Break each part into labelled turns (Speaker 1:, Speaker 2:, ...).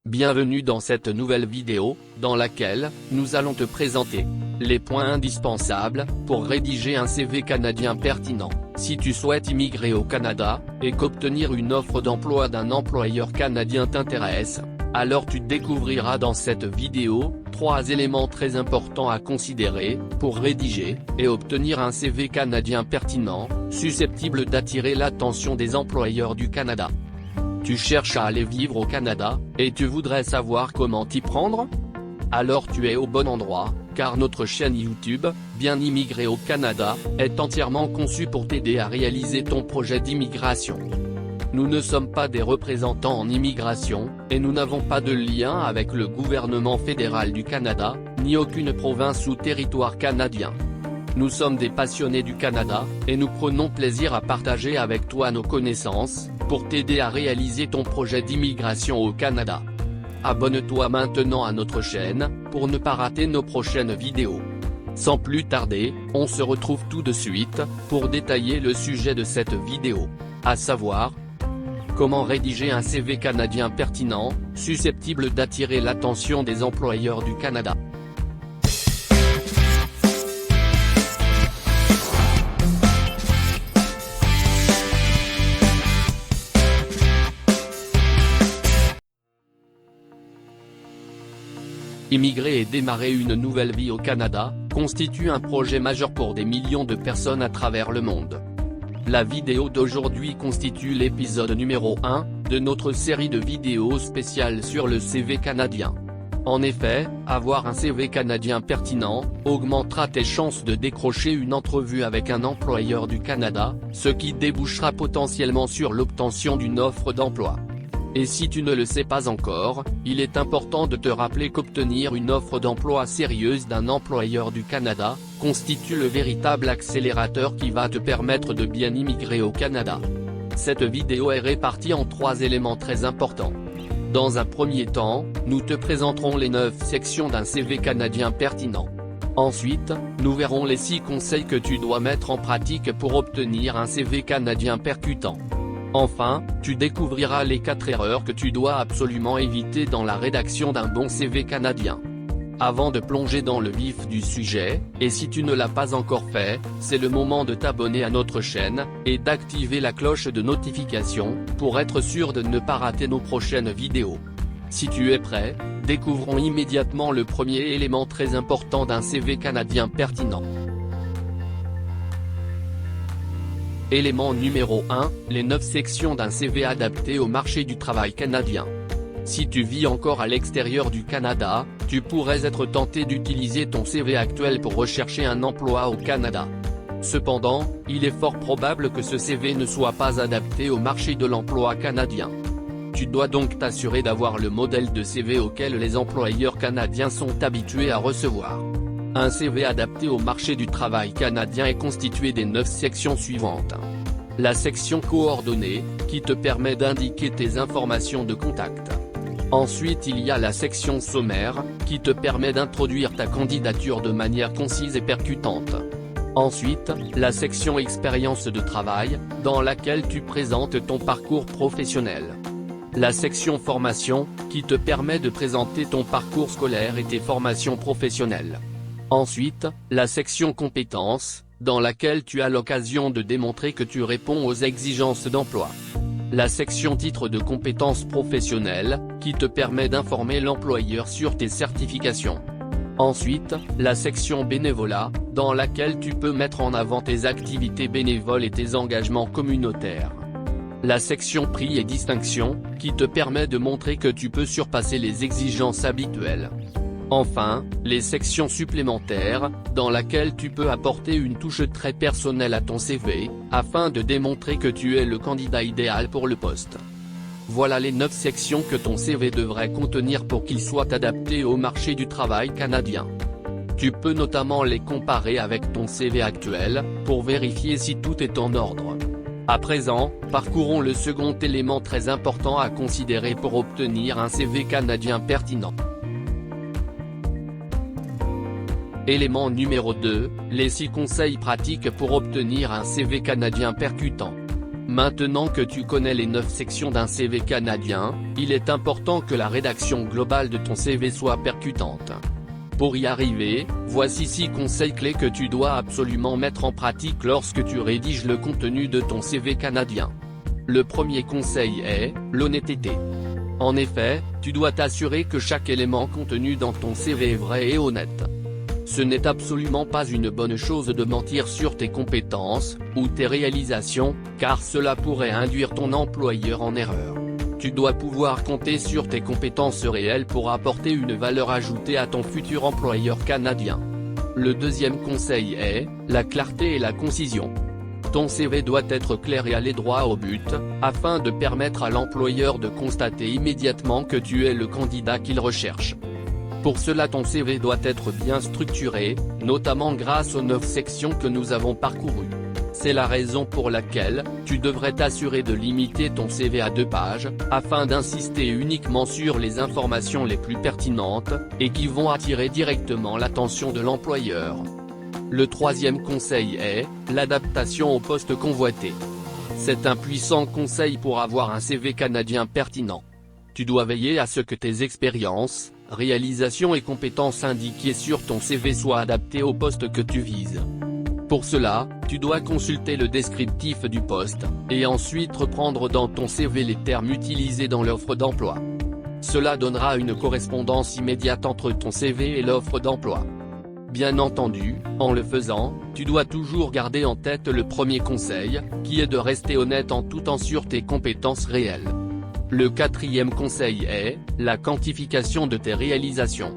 Speaker 1: Bienvenue dans cette nouvelle vidéo, dans laquelle, nous allons te présenter les points indispensables pour rédiger un CV canadien pertinent. Si tu souhaites immigrer au Canada, et qu'obtenir une offre d'emploi d'un employeur canadien t'intéresse, alors tu découvriras dans cette vidéo, 3 éléments très importants à considérer, pour rédiger, et obtenir un CV canadien pertinent, susceptible d'attirer l'attention des employeurs du Canada. Tu cherches à aller vivre au Canada, et tu voudrais savoir comment t'y prendre? Alors tu es au bon endroit, car notre chaîne YouTube, Bien immigrer au Canada, est entièrement conçue pour t'aider à réaliser ton projet d'immigration. Nous ne sommes pas des représentants en immigration, et nous n'avons pas de lien avec le gouvernement fédéral du Canada, ni aucune province ou territoire canadien. Nous sommes des passionnés du Canada, et nous prenons plaisir à partager avec toi nos connaissances, pour t'aider à réaliser ton projet d'immigration au Canada. Abonne-toi maintenant à notre chaîne, pour ne pas rater nos prochaines vidéos. Sans plus tarder, on se retrouve tout de suite, pour détailler le sujet de cette vidéo. À savoir, comment rédiger un CV canadien pertinent, susceptible d'attirer l'attention des employeurs du Canada. Immigrer et démarrer une nouvelle vie au Canada, constitue un projet majeur pour des millions de personnes à travers le monde. La vidéo d'aujourd'hui constitue l'épisode numéro 1, de notre série de vidéos spéciales sur le CV canadien. En effet, avoir un CV canadien pertinent, augmentera tes chances de décrocher une entrevue avec un employeur du Canada, ce qui débouchera potentiellement sur l'obtention d'une offre d'emploi. Et si tu ne le sais pas encore, il est important de te rappeler qu'obtenir une offre d'emploi sérieuse d'un employeur du Canada, constitue le véritable accélérateur qui va te permettre de bien immigrer au Canada. Cette vidéo est répartie en 3 éléments très importants. Dans un premier temps, nous te présenterons les 9 sections d'un CV canadien pertinent. Ensuite, nous verrons les 6 conseils que tu dois mettre en pratique pour obtenir un CV canadien percutant. Enfin, tu découvriras les 4 erreurs que tu dois absolument éviter dans la rédaction d'un bon CV canadien. Avant de plonger dans le vif du sujet, et si tu ne l'as pas encore fait, c'est le moment de t'abonner à notre chaîne, et d'activer la cloche de notification, pour être sûr de ne pas rater nos prochaines vidéos. Si tu es prêt, découvrons immédiatement le premier élément très important d'un CV canadien pertinent. Élément numéro 1, les 9 sections d'un CV adapté au marché du travail canadien. Si tu vis encore à l'extérieur du Canada, tu pourrais être tenté d'utiliser ton CV actuel pour rechercher un emploi au Canada. Cependant, il est fort probable que ce CV ne soit pas adapté au marché de l'emploi canadien. Tu dois donc t'assurer d'avoir le modèle de CV auquel les employeurs canadiens sont habitués à recevoir. Un CV adapté au marché du travail canadien est constitué des 9 sections suivantes. La section coordonnées, qui te permet d'indiquer tes informations de contact. Ensuite il y a la section sommaire, qui te permet d'introduire ta candidature de manière concise et percutante. Ensuite, la section expérience de travail, dans laquelle tu présentes ton parcours professionnel. La section formation, qui te permet de présenter ton parcours scolaire et tes formations professionnelles. Ensuite, la section compétences, dans laquelle tu as l'occasion de démontrer que tu réponds aux exigences d'emploi. La section titre de compétences professionnelles, qui te permet d'informer l'employeur sur tes certifications. Ensuite, la section bénévolat, dans laquelle tu peux mettre en avant tes activités bénévoles et tes engagements communautaires. La section prix et distinction, qui te permet de montrer que tu peux surpasser les exigences habituelles. Enfin, les sections supplémentaires, dans laquelle tu peux apporter une touche très personnelle à ton CV, afin de démontrer que tu es le candidat idéal pour le poste. Voilà les 9 sections que ton CV devrait contenir pour qu'il soit adapté au marché du travail canadien. Tu peux notamment les comparer avec ton CV actuel, pour vérifier si tout est en ordre. À présent, parcourons le second élément très important à considérer pour obtenir un CV canadien pertinent. Élément numéro 2, les 6 conseils pratiques pour obtenir un CV canadien percutant. Maintenant que tu connais les 9 sections d'un CV canadien, il est important que la rédaction globale de ton CV soit percutante. Pour y arriver, voici 6 conseils clés que tu dois absolument mettre en pratique lorsque tu rédiges le contenu de ton CV canadien. Le premier conseil est l'honnêteté. En effet, tu dois t'assurer que chaque élément contenu dans ton CV est vrai et honnête. Ce n'est absolument pas une bonne chose de mentir sur tes compétences, ou tes réalisations, car cela pourrait induire ton employeur en erreur. Tu dois pouvoir compter sur tes compétences réelles pour apporter une valeur ajoutée à ton futur employeur canadien. Le deuxième conseil est la clarté et la concision. Ton CV doit être clair et aller droit au but, afin de permettre à l'employeur de constater immédiatement que tu es le candidat qu'il recherche. Pour cela ton CV doit être bien structuré, notamment grâce aux 9 sections que nous avons parcourues. C'est la raison pour laquelle tu devrais t'assurer de limiter ton CV à 2 pages, afin d'insister uniquement sur les informations les plus pertinentes, et qui vont attirer directement l'attention de l'employeur. Le troisième conseil est l'adaptation au poste convoité. C'est un puissant conseil pour avoir un CV canadien pertinent. Tu dois veiller à ce que tes expériences, réalisations et compétences indiquées sur ton CV soient adaptées au poste que tu vises. Pour cela, tu dois consulter le descriptif du poste, et ensuite reprendre dans ton CV les termes utilisés dans l'offre d'emploi. Cela donnera une correspondance immédiate entre ton CV et l'offre d'emploi. Bien entendu, en le faisant, tu dois toujours garder en tête le premier conseil, qui est de rester honnête en tout temps sur tes compétences réelles. Le quatrième conseil est la quantification de tes réalisations.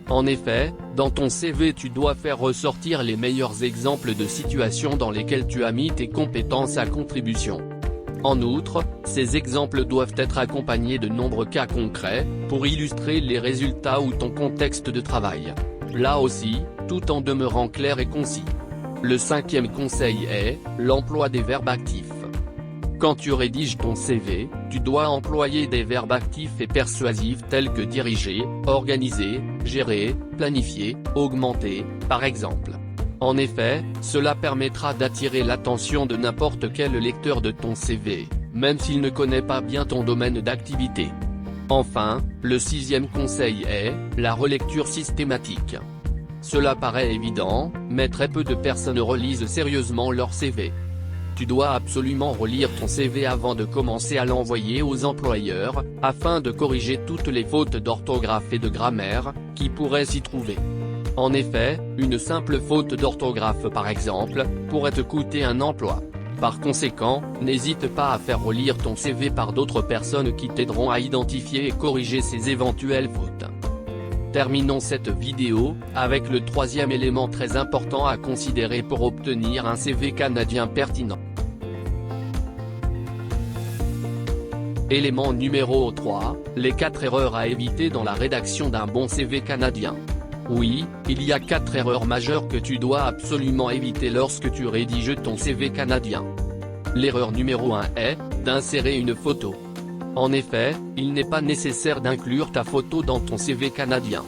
Speaker 1: En effet, dans ton CV tu dois faire ressortir les meilleurs exemples de situations dans lesquelles tu as mis tes compétences à contribution. En outre, ces exemples doivent être accompagnés de nombreux cas concrets, pour illustrer les résultats ou ton contexte de travail. Là aussi, tout en demeurant clair et concis. Le cinquième conseil est l'emploi des verbes actifs. Quand tu rédiges ton CV, tu dois employer des verbes actifs et persuasifs tels que diriger, organiser, gérer, planifier, augmenter, par exemple. En effet, cela permettra d'attirer l'attention de n'importe quel lecteur de ton CV, même s'il ne connaît pas bien ton domaine d'activité. Enfin, le sixième conseil est la relecture systématique. Cela paraît évident, mais très peu de personnes relisent sérieusement leur CV. Tu dois absolument relire ton CV avant de commencer à l'envoyer aux employeurs, afin de corriger toutes les fautes d'orthographe et de grammaire, qui pourraient s'y trouver. En effet, une simple faute d'orthographe par exemple, pourrait te coûter un emploi. Par conséquent, n'hésite pas à faire relire ton CV par d'autres personnes qui t'aideront à identifier et corriger ces éventuelles fautes. Terminons cette vidéo, avec le troisième élément très important à considérer pour obtenir un CV canadien pertinent. Élément numéro 3, les 4 erreurs à éviter dans la rédaction d'un bon CV canadien. Oui, il y a 4 erreurs majeures que tu dois absolument éviter lorsque tu rédiges ton CV canadien. L'erreur numéro 1 est d'insérer une photo. En effet, il n'est pas nécessaire d'inclure ta photo dans ton CV canadien.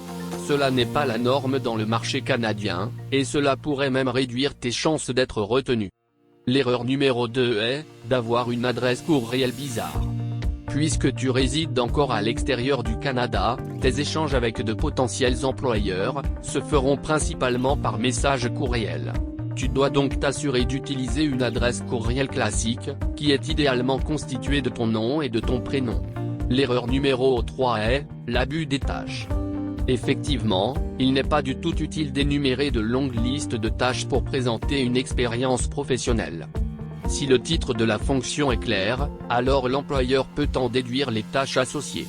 Speaker 1: Cela n'est pas la norme dans le marché canadien, et cela pourrait même réduire tes chances d'être retenu. L'erreur numéro 2 est d'avoir une adresse courriel bizarre. Puisque tu résides encore à l'extérieur du Canada, tes échanges avec de potentiels employeurs se feront principalement par message courriel. Tu dois donc t'assurer d'utiliser une adresse courriel classique, qui est idéalement constituée de ton nom et de ton prénom. L'erreur numéro 3 est l'abus des tâches. Effectivement, il n'est pas du tout utile d'énumérer de longues listes de tâches pour présenter une expérience professionnelle. Si le titre de la fonction est clair, alors l'employeur peut en déduire les tâches associées.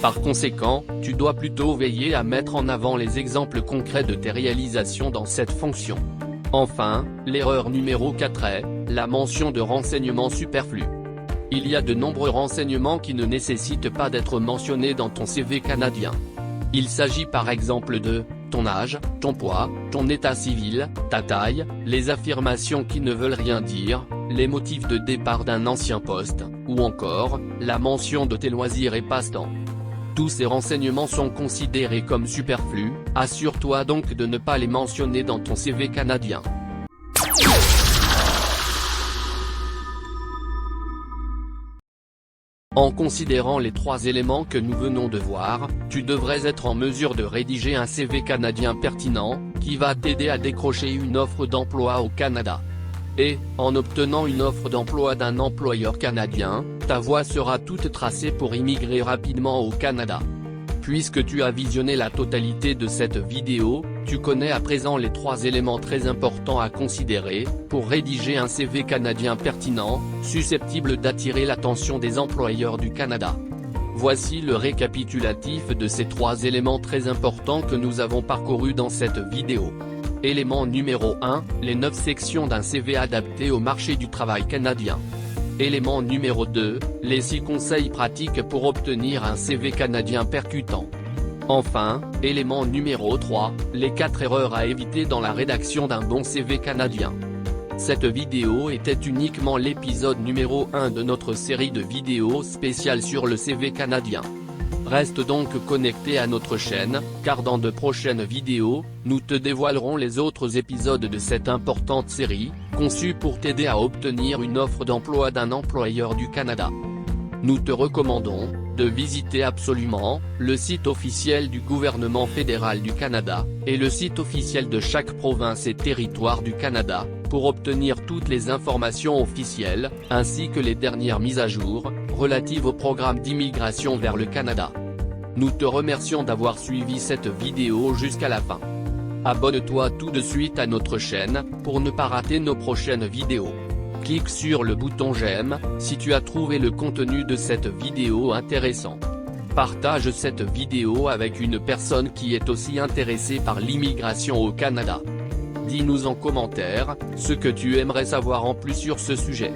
Speaker 1: Par conséquent, tu dois plutôt veiller à mettre en avant les exemples concrets de tes réalisations dans cette fonction. Enfin, l'erreur numéro 4 est la mention de renseignements superflus. Il y a de nombreux renseignements qui ne nécessitent pas d'être mentionnés dans ton CV canadien. Il s'agit par exemple de ton âge, ton poids, ton état civil, ta taille, les affirmations qui ne veulent rien dire, les motifs de départ d'un ancien poste, ou encore, la mention de tes loisirs et passe-temps. Tous ces renseignements sont considérés comme superflus, assure-toi donc de ne pas les mentionner dans ton CV canadien. En considérant les 3 éléments que nous venons de voir, tu devrais être en mesure de rédiger un CV canadien pertinent, qui va t'aider à décrocher une offre d'emploi au Canada. Et, en obtenant une offre d'emploi d'un employeur canadien, ta voie sera toute tracée pour immigrer rapidement au Canada. Puisque tu as visionné la totalité de cette vidéo, tu connais à présent les 3 éléments très importants à considérer, pour rédiger un CV canadien pertinent, susceptible d'attirer l'attention des employeurs du Canada. Voici le récapitulatif de ces 3 éléments très importants que nous avons parcourus dans cette vidéo. Élément numéro 1, les 9 sections d'un CV adapté au marché du travail canadien. Élément numéro 2, les 6 conseils pratiques pour obtenir un CV canadien percutant. Enfin, élément numéro 3, les 4 erreurs à éviter dans la rédaction d'un bon CV canadien. Cette vidéo était uniquement l'épisode numéro 1 de notre série de vidéos spéciales sur le CV canadien. Reste donc connecté à notre chaîne, car dans de prochaines vidéos, nous te dévoilerons les autres épisodes de cette importante série, conçue pour t'aider à obtenir une offre d'emploi d'un employeur du Canada. Nous te recommandons de visiter absolument le site officiel du gouvernement fédéral du Canada, et le site officiel de chaque province et territoire du Canada, pour obtenir toutes les informations officielles, ainsi que les dernières mises à jour, relatives au programme d'immigration vers le Canada. Nous te remercions d'avoir suivi cette vidéo jusqu'à la fin. Abonne-toi tout de suite à notre chaîne, pour ne pas rater nos prochaines vidéos. Clique sur le bouton j'aime, si tu as trouvé le contenu de cette vidéo intéressant. Partage cette vidéo avec une personne qui est aussi intéressée par l'immigration au Canada. Dis-nous en commentaire, ce que tu aimerais savoir en plus sur ce sujet.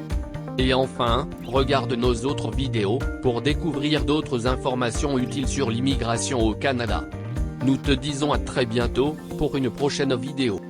Speaker 1: Et enfin, regarde nos autres vidéos, pour découvrir d'autres informations utiles sur l'immigration au Canada. Nous te disons à très bientôt, pour une prochaine vidéo.